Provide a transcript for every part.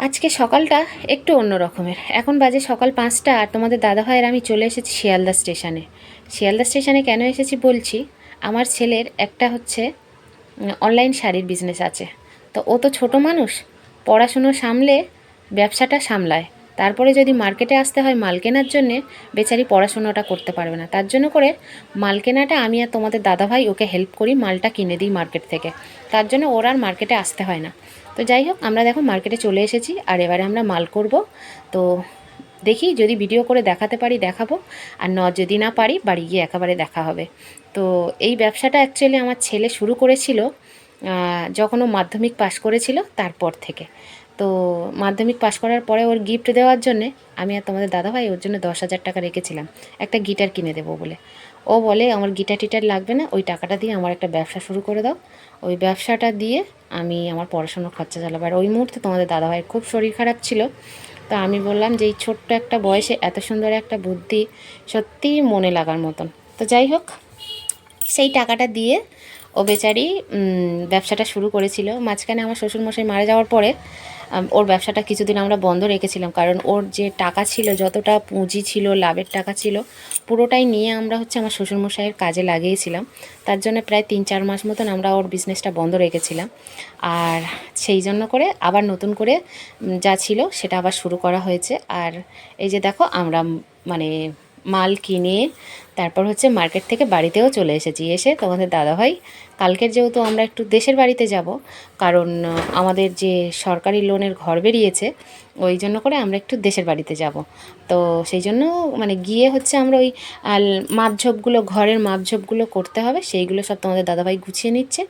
আজকে সকালটা একটু অন্য রকমের। এখন বাজে সকাল 5টা আর তোমাদের দাদাভাইয়ের আমি চলে এসেছি শিয়ালদা স্টেশনে। শিয়ালদা স্টেশনে কেন এসেছি বলছি, আমার ছেলের একটা হচ্ছে অনলাইন শাড়ির বিজনেস আছে। তো ও তো ছোটো মানুষ, পড়াশুনো সামলে ব্যবসাটা সামলায়, তারপরে যদি মার্কেটে আসতে হয় মাল কেনার জন্যে, বেচারি পড়াশুনোটা করতে পারবে না। তার জন্য করে মাল কেনাটা আমি আর তোমাদের দাদাভাই ওকে হেল্প করি, মালটা কিনে দিই মার্কেট থেকে। তার জন্য ওর আর মার্কেটে আসতে হয় না। তো যাই হোক, আমরা দেখো মার্কেটে চলে এসেছি আর এবারে আমরা মাল করব। তো দেখি যদি ভিডিও করে দেখাতে পারি দেখাবো, আর যদি না পারি বাড়ি গিয়ে একেবারে দেখা হবে। তো এই ব্যবসাটা অ্যাকচুয়ালি আমার ছেলে শুরু করেছিল যখন ও মাধ্যমিক পাশ করেছিল তারপর থেকে। তো মাধ্যমিক পাশ করার পরে ওর গিফট দেওয়ার জন্যে আমি আর তোমাদের দাদাভাই ওর জন্য 10,000 টাকা রেখেছিলাম একটা গিটার কিনে দেবো বলে। ও বলে আমার গিটার টিটার লাগবে না, ওই টাকাটা দিয়ে আমার একটা ব্যবসা শুরু করে দাও, ওই ব্যবসাটা দিয়ে আমি আমার পড়াশোনার খরচা চালাবো। আর ওই মুহূর্তে তোমাদের দাদাভাইয়ের খুব শরীর খারাপ ছিল। তো আমি বললাম যে এই ছোট্ট একটা বয়সে এত সুন্দর একটা বুদ্ধি সত্যিই মনে লাগার মতন। তো যাই হোক, সেই টাকাটা দিয়ে ও বেচারি ব্যবসাটা শুরু করেছিল। মাঝখানে আমার শ্বশুরমশাই মারা যাওয়ার পরে ওর ব্যবসাটা কিছুদিন আমরা বন্ধ রেখেছিলাম, কারণ ওর যে টাকা ছিল, যতটা পুঁজি ছিল, লাভের টাকা ছিল, পুরোটাই নিয়ে আমরা হচ্ছে আমার শ্বশুরমশাইয়ের কাজে লাগিয়েছিলাম। তার জন্য প্রায় 3-4 মাস মতন আমরা ওর বিজনেসটা বন্ধ রেখেছিলাম। আর সেই জন্য করে আবার নতুন করে যা ছিল সেটা আবার শুরু করা হয়েছে। আর এই যে দেখো আমরা মানে মাল কিনে তারপর হচ্ছে মার্কেট থেকে বাড়িতেও চলে এসেছি। এসে তোমাদের দাদাভাই কালকের যেহেতু আমরা একটু দেশের বাড়িতে যাব, কারণ আমাদের যে সরকারি লোনের ঘর বেরিয়েছে, ওই জন্য করে আমরা একটু দেশের বাড়িতে যাব। তো সেই জন্য মানে গিয়ে হচ্ছে আমরা ওই মাপঝোপগুলো, ঘরের মাপঝোপগুলো করতে হবে, সেইগুলো সব তোমাদের দাদাভাই গুছিয়ে নিচ্ছে।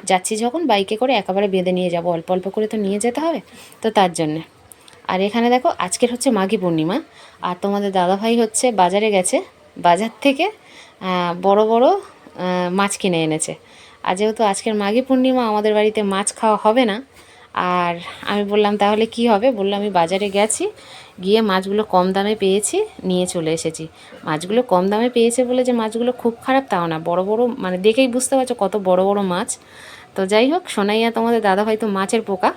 যাচ্ছি যখন বাইকে করে একেবারে বেঁধে নিয়ে যাব, অল্প অল্প করে তো নিয়ে যেতে হবে, তো তার জন্যে। আর এখানে দেখো আজকের হচ্ছে মাঘী পূর্ণিমা, আর তোমাদের দাদাভাই হচ্ছে বাজারে গেছে, বাজার থেকে বড় বড় মাছ কিনে এনেছে। আর যেহেতু আজকের মাঘী পূর্ণিমা আমাদের বাড়িতে মাছ খাওয়া হবে না, আর আমি বললাম তাহলে কি হবে, বললাম আমি বাজারে গেছি, গিয়ে মাছগুলো কম দামে পেয়েছি, নিয়ে চলে এসেছি। মাছগুলো কম দামে পেয়েছে বলে যে মাছগুলো খুব খারাপ তাও না, বড় বড়, মানে দেখেই বুঝতে পারছো কত বড় বড় মাছ। তো যাই হোক, সোনাইয়া তোমাদের দাদাভাই তো মাছের পোকা,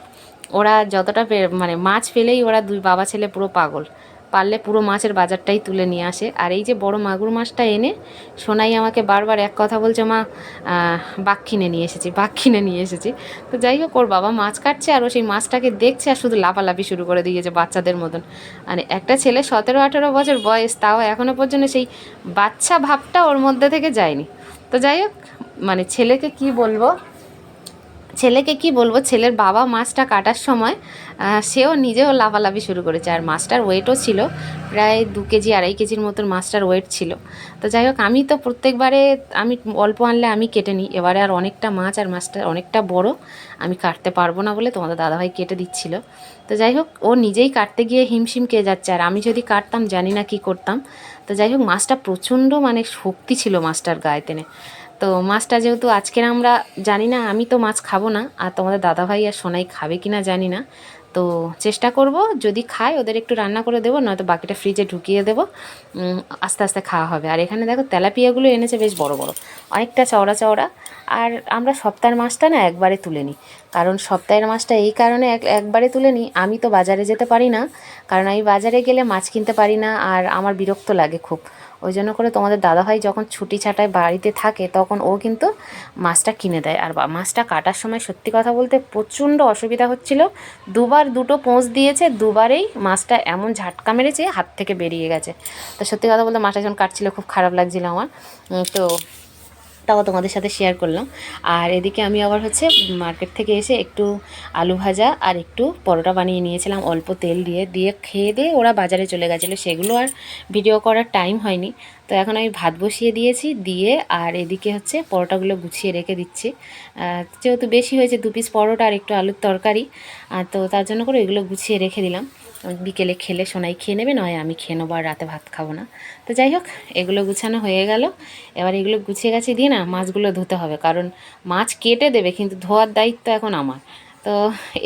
ওরা যতটা মানে মাছ পেলেই ওরা দুই বাবা ছেলে পুরো পাগল, পারলে পুরো মাছের বাজারটাই তুলে নিয়ে আসে। আর এই যে বড় মাগুর মাছটা এনে সোনাই আমাকে বারবার এক কথা বলছে, মা বাঘ কিনে নিয়ে এসেছি, বাঘ কিনে নিয়ে এসেছি। তো যাই হোক, ওর বাবা মাছ কাটছে আর ও সেই মাছটাকে দেখছে আর শুধু লাফালাফি শুরু করে দিয়েছে বাচ্চাদের মতন। মানে একটা ছেলে 17-18 বছর বয়স, তাও এখনও পর্যন্ত সেই বাচ্চা ভাবটা ওর মধ্যে থেকে যায়নি। তো যাই হোক, মানে ছেলেকে কি বলবো, ছেলের বাবা মাছটা কাটার সময় সেও নিজেও লাফালাফি শুরু করেছে। আর মাছটার ওয়েটও ছিল প্রায় 2 কেজি 2.5 কেজির মতন মাছটার ওয়েট ছিল। তো যাই হোক, আমি তো প্রত্যেকবারে আমি অল্প আনলে আমি কেটে নিই, এবারে আর অনেকটা মাছ আর মাছটা অনেকটা বড়, আমি কাটতে পারবো না বলে তোমাদের দাদাভাই কেটে দিচ্ছিল। তো যাই হোক, ও নিজেই কাটতে গিয়ে হিমশিম খেয়ে যাচ্ছে, আর আমি যদি কাটতাম জানি না কি করতাম। তো যাই হোক, মাছটা প্রচণ্ড মানে শক্তি ছিল মাছটার গায়েতেনে। তো মাছটা যেহেতু আজকের আমরা জানি না, আমি তো মাছ খাবো না, আর তোমাদের দাদাভাই আর সোনাই খাবে কি না জানি না। তো চেষ্টা করব যদি খায় ওদের একটু রান্না করে দেবো, নয়তো বাকিটা ফ্রিজে ঢুকিয়ে দেবো, আস্তে আস্তে খাওয়া হবে। আর এখানে দেখো তেলাপিয়াগুলো এনেছে বেশ বড় বড়, অনেকটা চওড়া চওড়া। আর আমরা সপ্তাহের মাছটা না একবারে তুলে নিই, কারণ সপ্তাহের মাছটা এই কারণে একবারে তুলে নিই, আমি তো বাজারে যেতে পারি না, কারণ আমি বাজারে গেলে মাছ কিনতে পারি না, আর আমার বিরক্ত লাগে খুব। ওই জন্য করে তোমাদের দাদাভাই যখন ছুটি ছাটায় বাড়িতে থাকে তখন ও কিন্তু মাছটা কিনে দেয়। আর মাছটা কাটার সময় সত্যি কথা বলতে প্রচণ্ড অসুবিধা হচ্ছিল, দুবার দুটো পোঁচ দিয়েছে, দুবারেই মাছটা এমন ঝাটকা মেরেছে হাত থেকে বেরিয়ে গেছে। তো সত্যি কথা বলতে মাছটা যখন কাটছিল খুব খারাপ লাগছিল আমার। তো তাও তোমাদের সাথে শেয়ার করলাম। আর এদিকে আমি আবার হচ্ছে মার্কেট থেকে এসে একটু আলু ভাজা আর একটু পরোটা বানিয়ে নিয়েছিলাম অল্প তেল দিয়ে দিয়ে খেয়ে দিয়ে ওরা বাজারে চলে গেছিলো, সেগুলো আর ভিডিও করার টাইম হয়নি। তো এখন আমি ভাত বসিয়ে দিয়েছি, দিয়ে আর এদিকে হচ্ছে পরোটাগুলো গুছিয়ে রেখে দিচ্ছি। যেহেতু বেশি হয়েছে 2 পিস পরোটা আর একটু আলুর তরকারি, তো তার জন্য করে এগুলো গুছিয়ে রেখে দিলাম। বিকেলে খেলে সোনাই খেয়ে নেবে, নয় আমি খেয়ে নেবো, আর রাতে ভাত খাবো না। তো যাই হোক, এগুলো গুছানো হয়ে গেল। এবার এগুলো গুছিয়ে গেছে দিয়ে না মাছগুলো ধুতে হবে, কারণ মাছ কেটে দেবে কিন্তু ধোয়ার দায়িত্ব এখন আমার। তো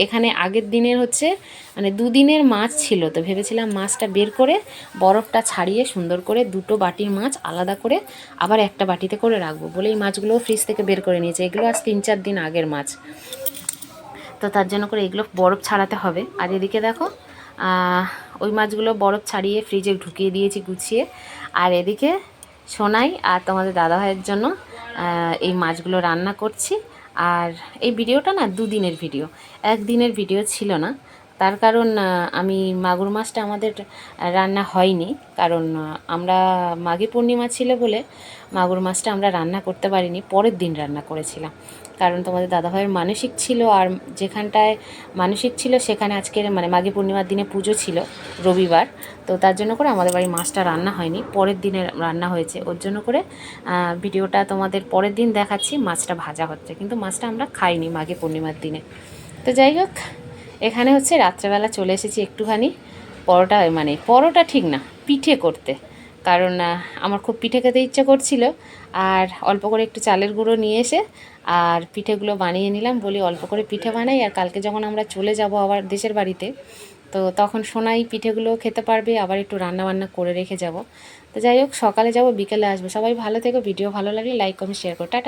এখানে আগের দিনের হচ্ছে মানে 2 দিনের মাছ ছিল, তো ভেবেছিলাম মাছটা বের করে বরফটা ছাড়িয়ে সুন্দর করে 2টো বাটির মাছ আলাদা করে আবার একটা বাটিতে করে রাখবো বলে এই মাছগুলোও ফ্রিজ থেকে বের করে নিয়েছে। এগুলো আজ 3-4 দিন আগের মাছ। তো তার জন্য করে এগুলো বরফ ছাড়াতে হবে। আর এদিকে দেখো ওই মাছগুলো বরফ ছাড়িয়ে ফ্রিজে ঢুকিয়ে দিয়েছি গুছিয়ে। আর এদিকে সোনাই আর তোমাদের দাদাভাইয়ের জন্য এই মাছগুলো রান্না করছি। আর এই ভিডিওটা না দুদিনের ভিডিও, একদিনের ভিডিও ছিল না। তার কারণ আমি মাগুর মাছটা আমাদের রান্না হয়নি, কারণ আমরা মাঘী পূর্ণিমা ছিল বলে মাগুর মাছটা আমরা রান্না করতে পারিনি, পরের দিন রান্না করেছিলাম। কারণ তোমাদের দাদাভাইয়ের মানসিক ছিল, আর যেখানটায় মানসিক ছিল সেখানে আজকের মানে মাঘী পূর্ণিমার দিনে পুজো ছিল রবিবার। তো তার জন্য করে আমাদের বাড়ি মাছটা রান্না হয়নি, পরের দিনে রান্না হয়েছে। ওর জন্য করে ভিডিওটা তোমাদের পরের দিন দেখাচ্ছি, মাছটা ভাজা হচ্ছে, কিন্তু মাছটা আমরা খাইনি মাঘী পূর্ণিমার দিনে। তো যাই হোক, এখানে হচ্ছে রাত্রেবেলা চলে এসেছি একটুখানি পরোটা ঠিক না, পিঠে করতে। কারণ আমার খুব পিঠে খেতে ইচ্ছে করছিল, আর অল্প করে একটু চালের গুঁড়ো নিয়ে এসে আর পিঠেগুলো বানিয়ে নিলাম। বলি অল্প করে পিঠে বানাই, আর কালকে যখন আমরা চলে যাব আবার দেশের বাড়িতে, তো তখন সোনাই পিঠেগুলো খেতে পারবে, আবার একটু রান্না বান্না করে রেখে যাব। তো যাই হোক, সকালে যাব বিকেলে আসবো। সবাই ভালো থেকো, ভিডিও ভালো লাগলে লাইক কমেন্ট শেয়ার করো, টাটা।